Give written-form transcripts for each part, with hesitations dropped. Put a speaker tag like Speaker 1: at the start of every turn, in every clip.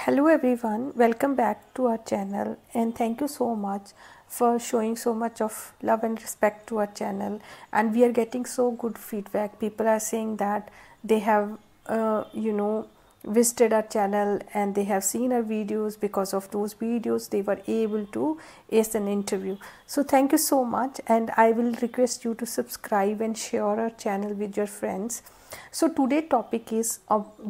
Speaker 1: Hello everyone, welcome back to our channel and thank you so much for showing so much of love and respect to our channel, and we are getting so good feedback. People are saying that they have visited our channel and they have seen our videos. Because of those videos they were able to ace an interview. So thank you so much, and I will request you to subscribe and share our channel with your friends. So today's topic is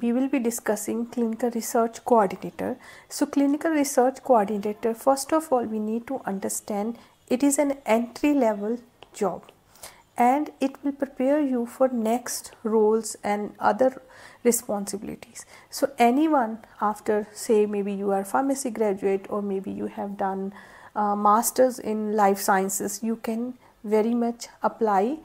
Speaker 1: we will be discussing clinical research coordinator. So clinical research coordinator, first of all we need to understand it is an entry level job and it will prepare you for next roles and other responsibilities. So anyone after, say maybe you are pharmacy graduate or maybe you have done masters in life sciences, you can very much apply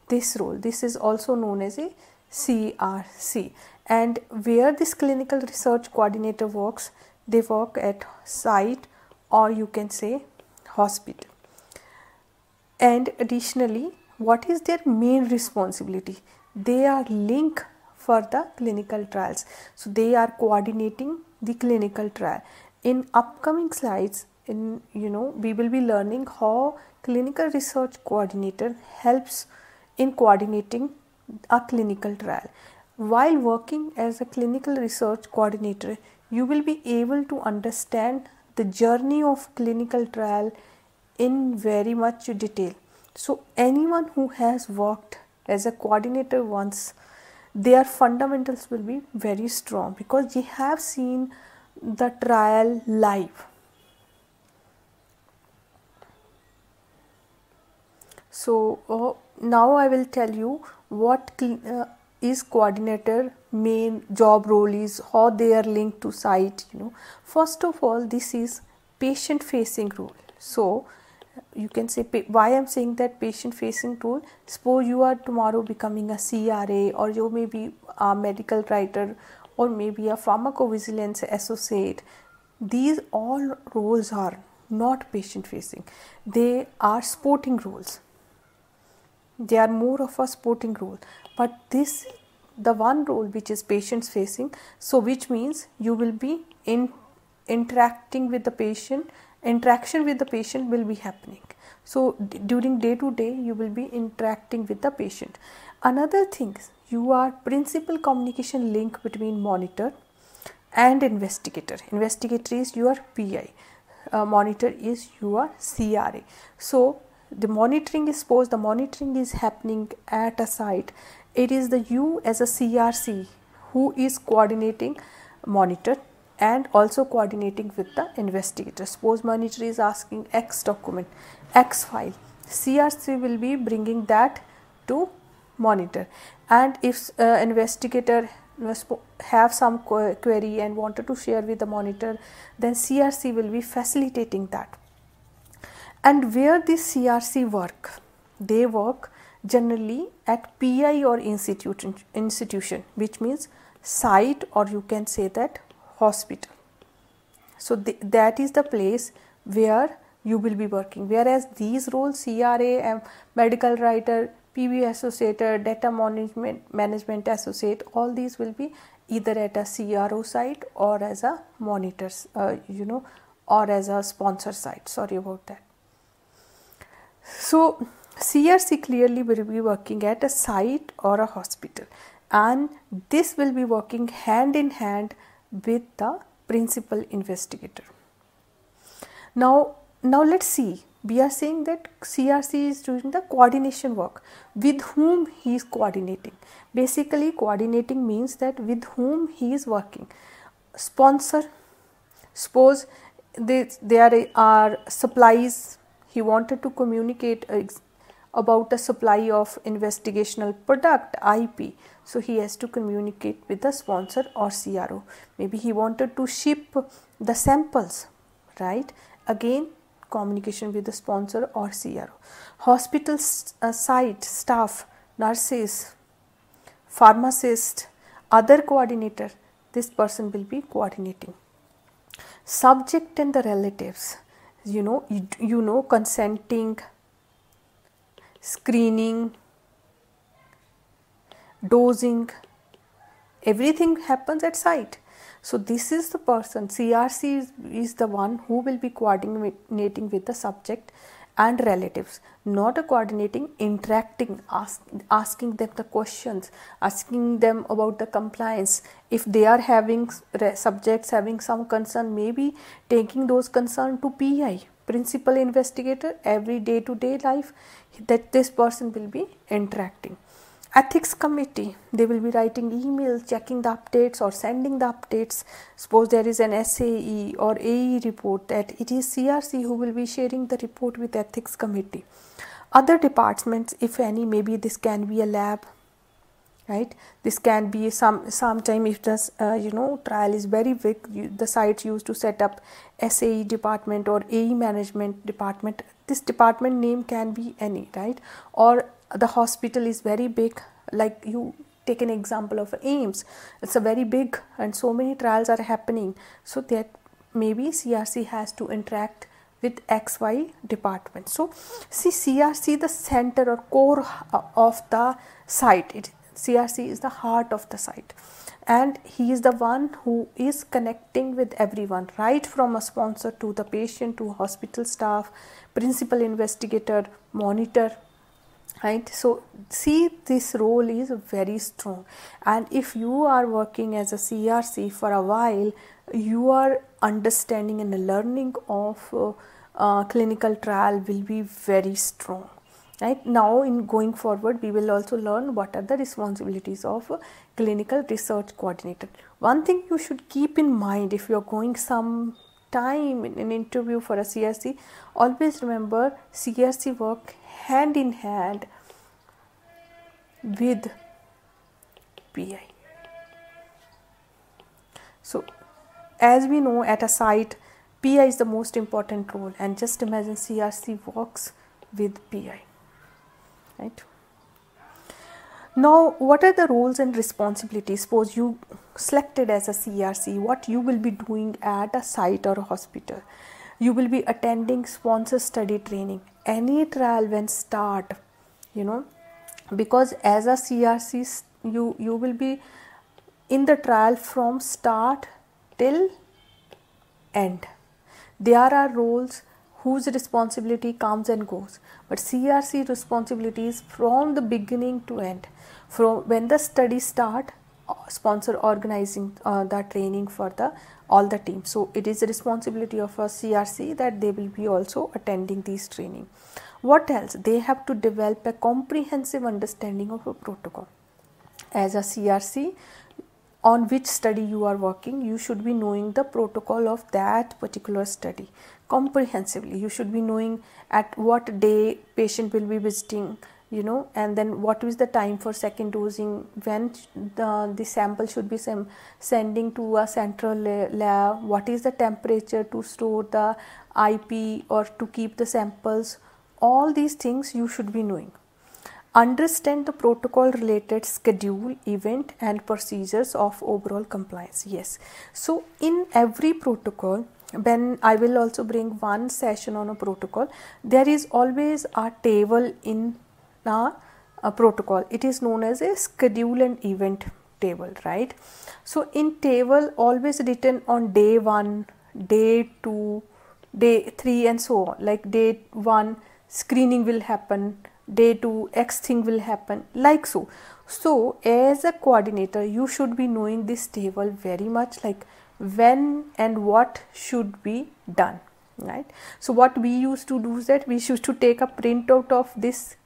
Speaker 1: this role. This is also known as a CRC, and where this clinical research coordinator works, they work at site or you can say hospital. And additionally, what is their main responsibility? They are linked for the clinical trials, so they are coordinating the clinical trial. In upcoming slides, we will be learning how clinical research coordinator helps in coordinating a clinical trial. While working as a clinical research coordinator, you will be able to understand the journey of clinical trial in very much detail. So anyone who has worked as a coordinator once, their fundamentals will be very strong because they have seen the trial live. So now I will tell you what is coordinator main job role is, how they are linked to site. First of all, this is patient facing role. So you can say why I am saying that patient facing role. Suppose you are tomorrow becoming a CRA, or you may be a medical writer, or maybe a pharmacovigilance associate. These all roles are not patient facing, they are supporting roles. They are more of a supporting role, but this the one role which is patient facing, so which means you will be interacting with the patient. Interaction with the patient will be happening. So during day to day you will be interacting with the patient. Another thing, you are principal communication link between monitor and investigator. Investigator is your PI, monitor is your CRA. So the monitoring is, suppose the monitoring is happening at a site, it is the you as a CRC who is coordinating monitor and also coordinating with the investigator. Suppose monitor is asking X document, X file, CRC will be bringing that to monitor, and if investigator have some query and wanted to share with the monitor, then CRC will be facilitating that. And where this CRC work, they work generally at PI or institution, which means site or you can say that hospital. So that is the place where you will be working. Whereas these roles, CRA, medical writer, PB associate, data management associate, all these will be either at a CRO site or as a monitors, or as a sponsor site. Sorry about that. So CRC clearly will be working at a site or a hospital, and this will be working hand in hand with the principal investigator. Now let's see, we are saying that CRC is doing the coordination work. With whom he is coordinating? Basically coordinating means that with whom he is working. Sponsor, suppose there are supplies, he wanted to communicate about a supply of investigational product IP, so he has to communicate with the sponsor or CRO. Maybe he wanted to ship the samples, right? Again, communication with the sponsor or CRO. Hospital site staff, nurses, pharmacist, other coordinator, this person will be coordinating. Subject and the relatives, consenting, screening, dosing, everything happens at site. So this is the person, CRC is the one who will be coordinating with the subject and relatives, not a coordinating, interacting, asking them the questions, asking them about the compliance. If they are having subjects having some concern, maybe taking those concern to PI, principal investigator, every day-to-day life, that this person will be interacting. Ethics committee, they will be writing emails, checking the updates or sending the updates. Suppose there is an SAE or AE report, that it is CRC who will be sharing the report with ethics committee. Other departments, if any, maybe this can be a lab, right? This can be sometime if the trial is very big, the sites used to set up SAE department or AE management department. This department name can be any, right? Or the hospital is very big, like you take an example of AIMS, it's a very big and so many trials are happening, so that maybe CRC has to interact with XY department. So see, CRC the center or core of the site. CRC is the heart of the site, and he is the one who is connecting with everyone, right from a sponsor to the patient to hospital staff, principal investigator, monitor, right? So see, this role is very strong, and if you are working as a CRC for a while, you are understanding and learning of clinical trial will be very strong. Right now, in going forward, we will also learn what are the responsibilities of clinical research coordinator. One thing you should keep in mind if you are going some time in an interview for a CRC, always remember CRC work hand in hand with PI. So as we know, at a site, PI is the most important role, and just imagine CRC works with PI. Right. Now, what are the roles and responsibilities? Suppose you selected as a CRC, what you will be doing at a site or a hospital. You will be attending sponsor study training. Any trial when start, because as a CRC, you will be in the trial from start till end. There are roles whose responsibility comes and goes, but CRC responsibility is from the beginning to end. From when the study start, sponsor organizing the training for all the team. So it is the responsibility of a CRC that they will be also attending these training. What else? They have to develop a comprehensive understanding of a protocol. As a CRC, on which study you are working, you should be knowing the protocol of that particular study comprehensively. You should be knowing at what day patient will be visiting, and then what is the time for second dosing, when the sample should be sending to a central lab, what is the temperature to store the IP or to keep the samples. All these things you should be knowing. Understand the protocol related schedule, event and procedures of overall compliance. Yes, so in every protocol, when I will also bring one session on a protocol, there is always a table in a protocol. It is known as a schedule and event table, right? So in table, always written on day 1, day 2, day 3 and so on. Like day 1 screening will happen, day 2 X thing will happen, like so. So as a coordinator, you should be knowing this table very much, like when and what should be done, right? So what we used to do is that we used to take a printout of this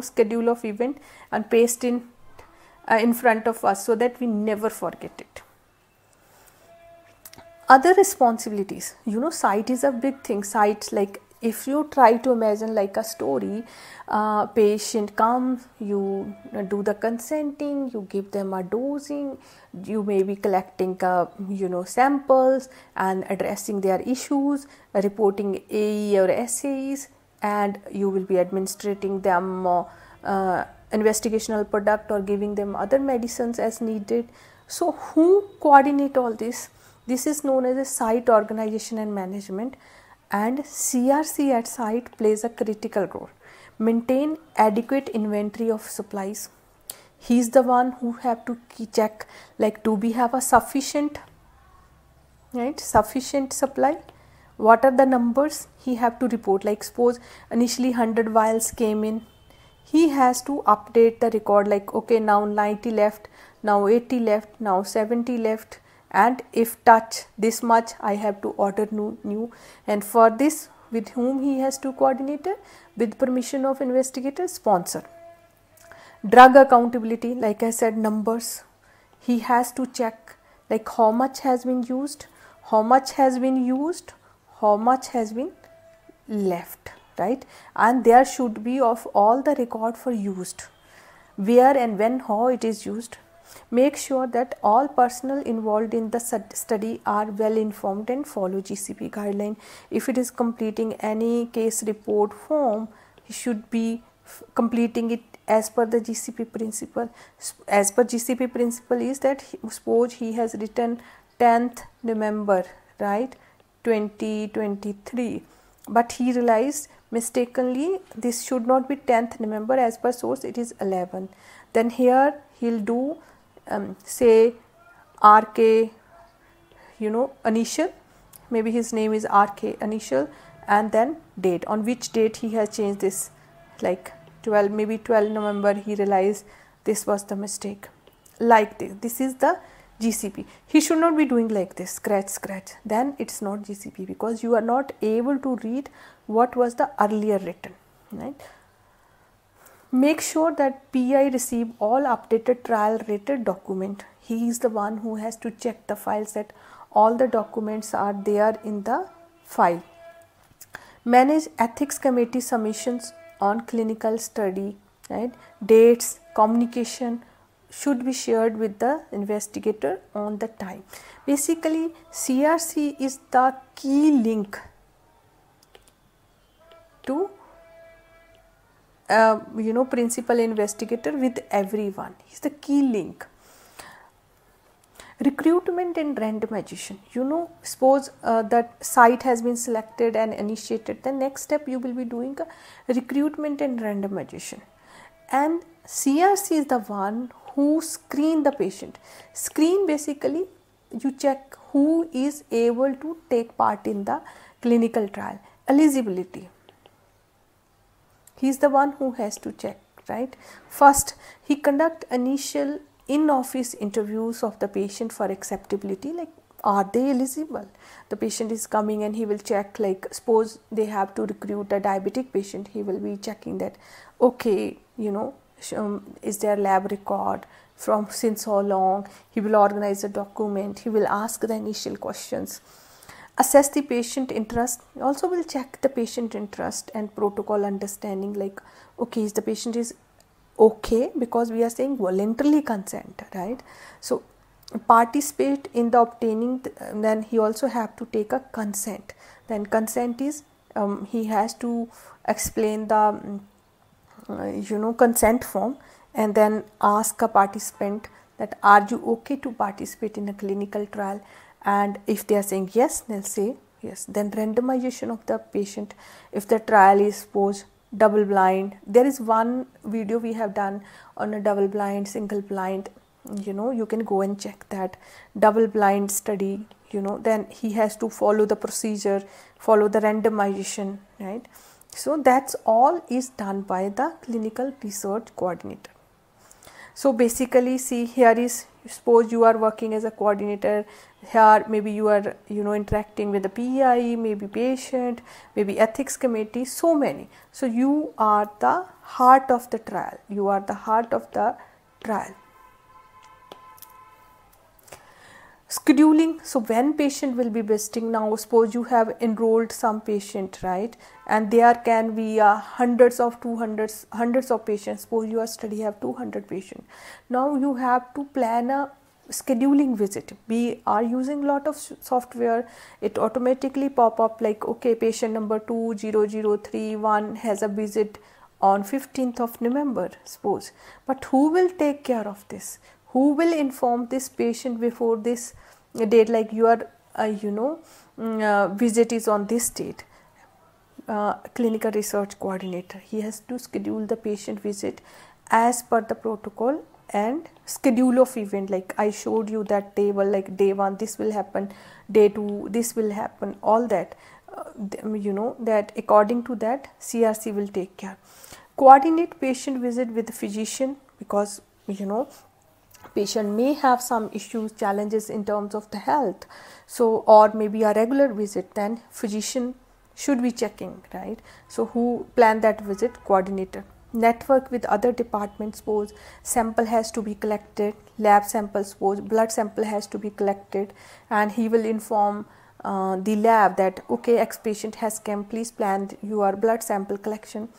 Speaker 1: schedule of event and paste in front of us, so that we never forget it. Other responsibilities, site is a big thing. Sites, like if you try to imagine like a story, patient comes, you do the consenting, you give them a dosing, you may be collecting samples and addressing their issues, reporting AE or SAEs, and you will be administrating them investigational product or giving them other medicines as needed. So who coordinate all this? This is known as a site organization and management, and CRC at site plays a critical role. Maintain adequate inventory of supplies. He is the one who have to check, like, do we have a sufficient right? Sufficient supply. What are the numbers he have to report? Like suppose initially 100 vials came in, he has to update the record, like okay, now 90 left, now 80 left, now 70 left, and if touch this much I have to order new. And for this, with whom he has to coordinate? With permission of investigator, sponsor. Drug accountability, like I said, numbers. He has to check like how much has been used, how much has been used, how much has been left, right? And there should be of all the record for used, where and when, how it is used. Make sure that all personnel involved in the study are well informed and follow GCP guideline. If it is completing any case report form, he should be completing it as per the GCP principle. As per GCP principle is that suppose he has written 10th November, right, 2023, but he realized mistakenly this should not be 10th November, as per source it is 11. Then here he'll do say RK, initial, maybe his name is RK initial, and then date, on which date he has changed this, like 12, maybe 12 November he realized this was the mistake, like this is the GCP. He should not be doing like this, scratch, then it's not GCP, because you are not able to read what was the earlier written, right? Make sure that PI receive all updated trial related document. He is the one who has to check the files that all the documents are there in the file. Manage ethics committee submissions on clinical study, right? Dates, communication should be shared with the investigator on the time. Basically, CRC is the key link to principal investigator with everyone. He's the key link. Recruitment and randomization. Suppose that site has been selected and initiated. The next step you will be doing a recruitment and randomization. And CRC is the one who screen the patient. Screen, basically you check who is able to take part in the clinical trial. Eligibility. He is the one who has to check, right? First, he conduct initial in-office interviews of the patient for acceptability, like are they eligible? The patient is coming and he will check, like suppose they have to recruit a diabetic patient, he will be checking that, okay, is there lab record from since how long. He will organize a document, he will ask the initial questions. Assess the patient interest. Also will check the patient interest and protocol understanding, like okay, is the patient is okay, because we are saying voluntarily consent, right? So participate in the obtaining, then he also have to take a consent. Then consent is he has to explain the consent form, and then ask a participant that are you okay to participate in a clinical trial, and if they are saying yes, they'll say yes. Then randomization of the patient. If the trial is suppose double blind, there is one video we have done on a double blind, single blind, you can go and check that double blind study, then he has to follow the procedure, follow the randomization, right? So that's all is done by the clinical research coordinator. So basically, see, here is, suppose you are working as a coordinator, here maybe you are interacting with the PI, maybe patient, maybe ethics committee, so many. So you are the heart of the trial, you are the heart of the trial. Scheduling. So when patient will be visiting, now suppose you have enrolled some patient, right, and there can be hundreds of patients. Suppose your study have 200 patients. Now you have to plan a scheduling visit. We are using a lot of software, it automatically pop up like okay, patient number 20031 has a visit on 15th of November, suppose. But who will take care of this? Who will inform this patient before this date, like your visit is on this date? Clinical research coordinator, he has to schedule the patient visit as per the protocol and schedule of event, like I showed you that table, like day 1 this will happen, day 2 this will happen, all that, that according to that CRC will take care. Coordinate patient visit with the physician, because patient may have some issues, challenges in terms of the health, so or maybe a regular visit, then physician should be checking, right? So who planned that visit? Coordinator. Network with other departments, suppose sample has to be collected, lab sample, suppose blood sample has to be collected, and he will inform the lab that okay, X patient has come, please plan your blood sample collection.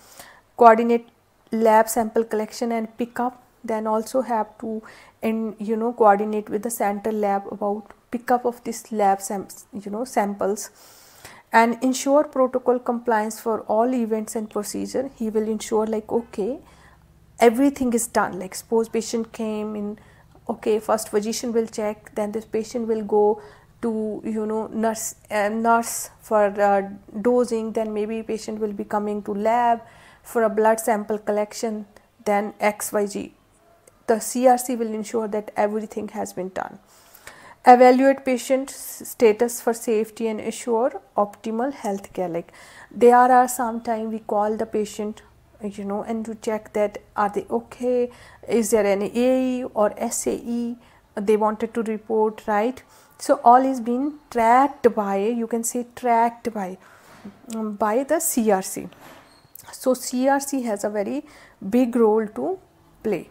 Speaker 1: Coordinate lab sample collection and pick up, then also have to coordinate with the central lab about pickup of this lab samples, and ensure protocol compliance for all events and procedure. He will ensure like okay, everything is done, like suppose patient came in, okay, first physician will check, then this patient will go to nurse for dosing, then maybe patient will be coming to lab for a blood sample collection, then XYZ. The CRC will ensure that everything has been done. Evaluate patient status for safety and assure optimal health care. Like there are sometimes we call the patient, and to check that are they okay, is there any AE or SAE they wanted to report, right? So all is being tracked by, you can say tracked by the CRC. So CRC has a very big role to play.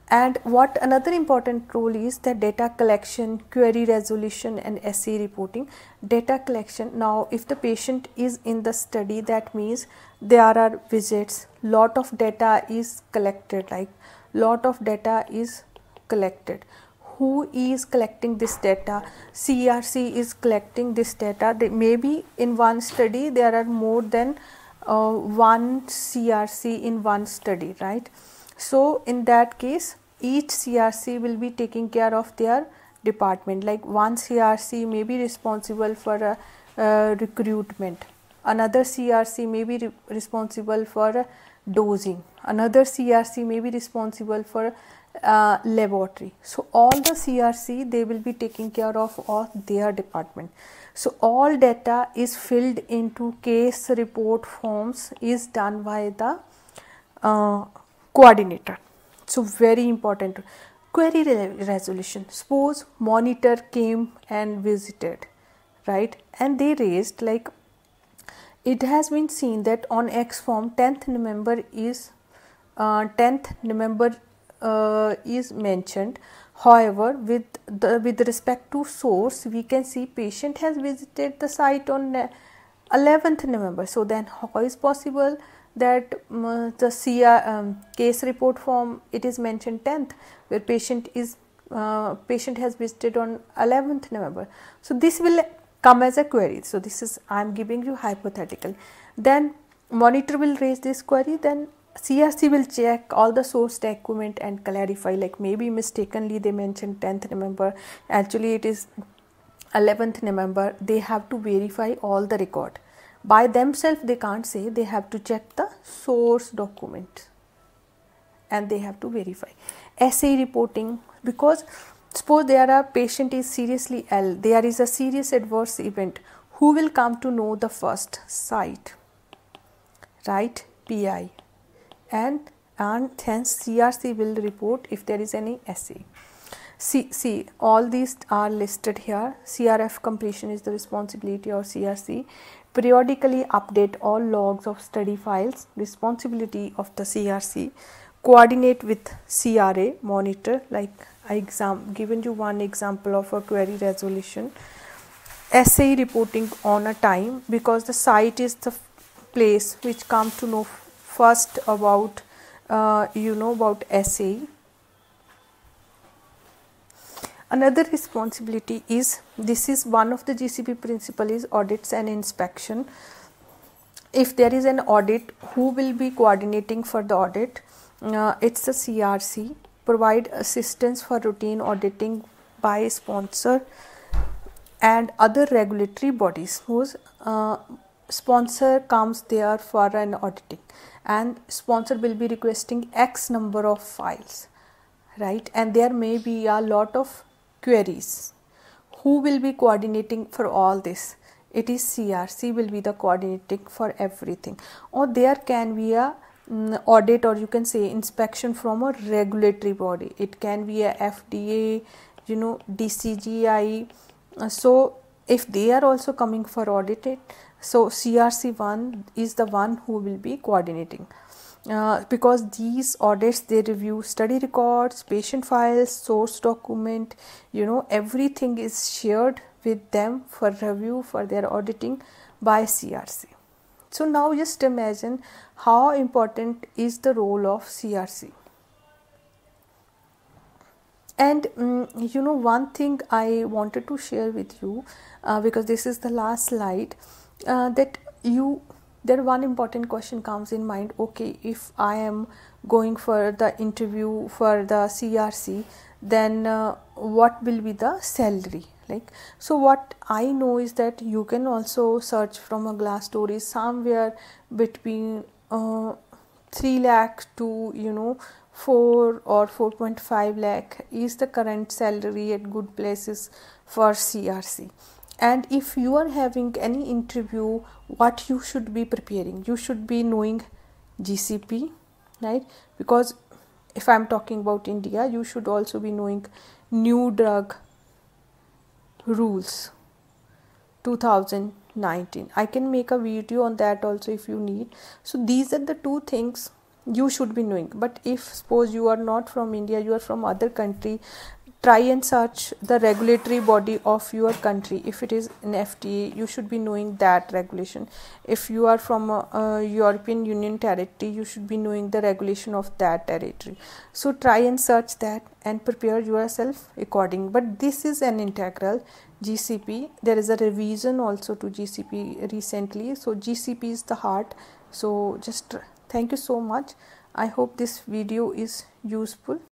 Speaker 1: And what another important role is the data collection, query resolution and assay reporting. Data collection, now if the patient is in the study, that means there are visits, lot of data is collected, like lot of data is collected. Who is collecting this data? CRC is collecting this data. Maybe in one study there are more than one CRC in one study, right? So in that case each CRC will be taking care of their department, like one CRC may be responsible for recruitment, another CRC may be responsible for dosing, another CRC may be responsible for laboratory. So all the CRC, they will be taking care of their department. So all data is filled into case report forms is done by the coordinator. So very important. Query resolution, suppose monitor came and visited, right, and they raised, like it has been seen that on X form 10th November is is mentioned. However, with respect to source, we can see patient has visited the site on 11th November. So then how is possible that the case report form it is mentioned 10th, where patient has visited on 11th November. So this will come as a query. So this is, I am giving you hypothetical. Then monitor will raise this query, then CRC will check all the source document and clarify, like maybe mistakenly they mentioned 10th November, actually it is 11th November. They have to verify all the record. By themselves they can't say, they have to check the source document and they have to verify. Assay reporting, because suppose there are patient is seriously ill, there is a serious adverse event, who will come to know the first? Site, right, PI, and hence CRC will report if there is any assay. See, all these are listed here. CRF completion is the responsibility of CRC. Periodically update all logs of study files, responsibility of the CRC. Coordinate with CRA, monitor, like I given you one example of a query resolution. Assay reporting on a time, because the site is the place which come to know first about about assay. Another responsibility is, this is one of the GCP principle, is audits and inspection. If there is an audit, who will be coordinating for the audit? It's the CRC. Provide assistance for routine auditing by sponsor and other regulatory bodies whose sponsor comes there for an auditing, and sponsor will be requesting X number of files. right? And there may be a lot of queries. Who will be coordinating for all this? It is CRC will be the coordinating for everything. Or there can be a audit, or you can say inspection from a regulatory body. It can be a FDA, DCGI. So if they are also coming for audited, so CRC1 is the one who will be coordinating. Because these audits, they review study records, patient files, source document, everything is shared with them for review, for their auditing by CRC. So now just imagine how important is the role of CRC. And one thing I wanted to share with you, because this is the last slide, there one important question comes in mind. Okay, if I am going for the interview for the CRC, then what will be the salary? So what I know is that you can also search from a Glassdoor is somewhere between 3 lakh to 4 or 4.5 lakh is the current salary at good places for CRC. And if you are having any interview, what you should be preparing? You should be knowing GCP, right? Because if I'm talking about India, you should also be knowing new drug rules 2019. I can make a video on that also if you need. So these are the two things you should be knowing. But if suppose you are not from India, you are from other country, try and search the regulatory body of your country. If it is an FDA, you should be knowing that regulation. If you are from a European Union territory, you should be knowing the regulation of that territory. So try and search that and prepare yourself according. But this is an integral GCP. There is a revision also to GCP recently. So GCP is the heart. So just thank you so much. I hope this video is useful.